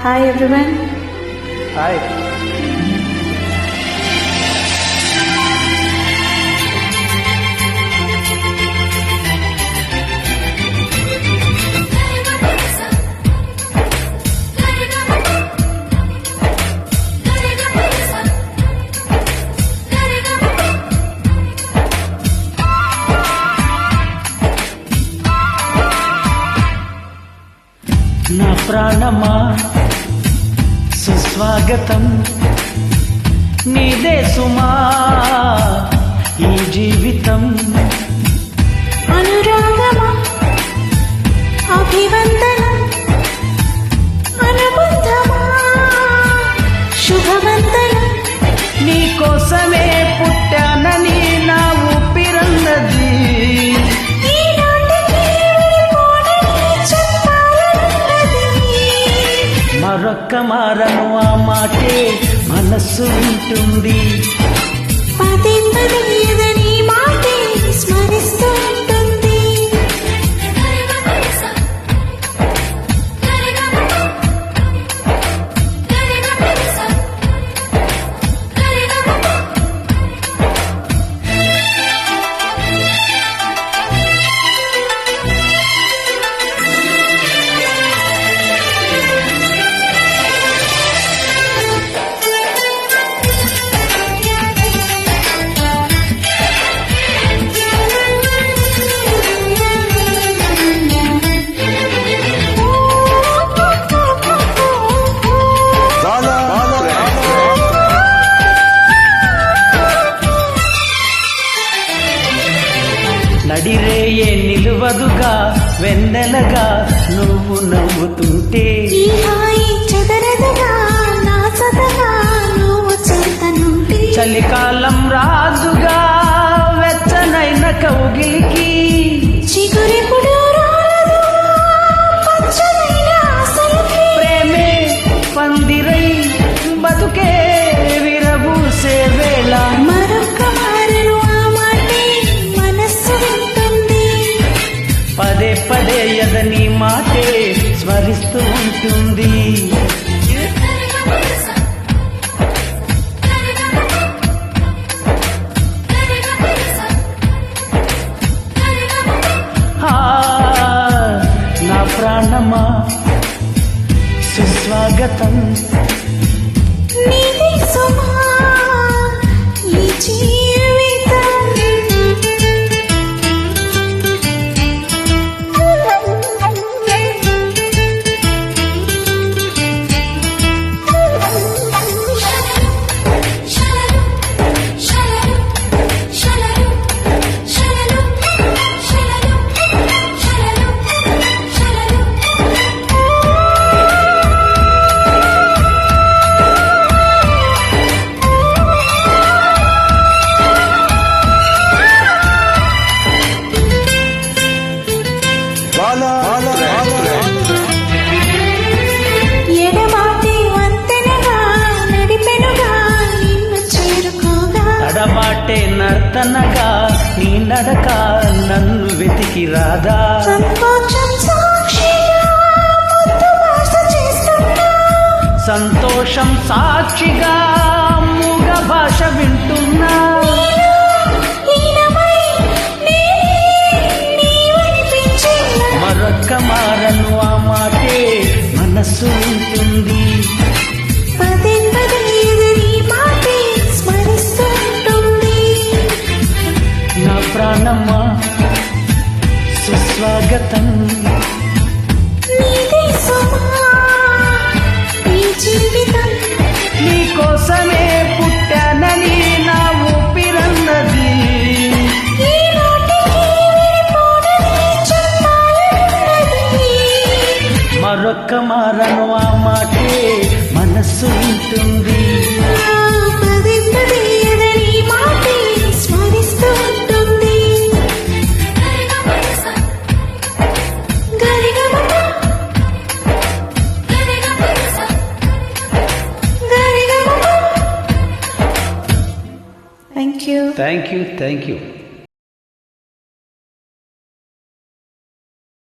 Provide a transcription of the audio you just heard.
Hi everyone. Hi. నా ప్రాణమా సుస్వాగతం, నీదే సుమా ఈ జీవితం. అనురాగమా అభివందనం, అనుబంధమా శుభవందనం. నీ కోసమే పుట్టానని నా ఊపిరన్నది, మరొక్క మారను ఆ మాటే మనస్సు ఉంటుంది. పదే పదే నీ మాటే స్మరిస్తూ ఉంటుంది. నడిరేయే నిలువదుగా వెన్నెలగా నువ్వు నవ్వుతుంటే, ఈ హాయి చెదరదుగా నా సదగా నువ్వు చేతనుంటే. చలికాలం రాదుగా వెచ్చనైన కౌగిలికి, చిగురెప్పుడు రాలదు పచ్చనైన ఆశలకి. ప్రేమే పందిరై బతుకే విరబూసే వేళ, మరొక్క మారను ఆ మాటే మనస్సు వింటుంది. పదే పదే ఎదని మాటే స్మరిస్తూ ఉంటుంది. ఆ, నా ప్రాణమా సుస్వాగతం, నీదే సుమా ఈ జీవితం. ఎడబాటి వంతెనగా నడిపెనుగా నిన్ను చేరుకోగా, తడబాటే నర్తనగా నీ నడక నన్ను వెతికి రాదా. సంకోచం సాక్షిగా ముద్దు భాష చేస్తున్నా. సంతోషం సాక్షిగా మూగ భాష వింటున్నా. లీనమై నేనే నీవనిపించేలా. మరొక్క మారను ఆ మాటే మనస్సు ఉంటుంది. పదే పదే నీ మాటే స్మరిస్తూ ఉంటుంది. నా ప్రాణమా సుస్వాగతం, నీదే సుమా ఈ జీవితం. నీ కోసమే పుట్టానని నా ఊపిరన్నది, ఈ నాటికి విడిపోనని చెప్పాలన్నది. మరొక్క మారను ఆ మాటే మనస్సు ఉంటుంది. పదే పదే నీ మాటే స్మరిస్తూ ఉంటుంది. గరిగమప గరిగమప. Thank you. Thank you.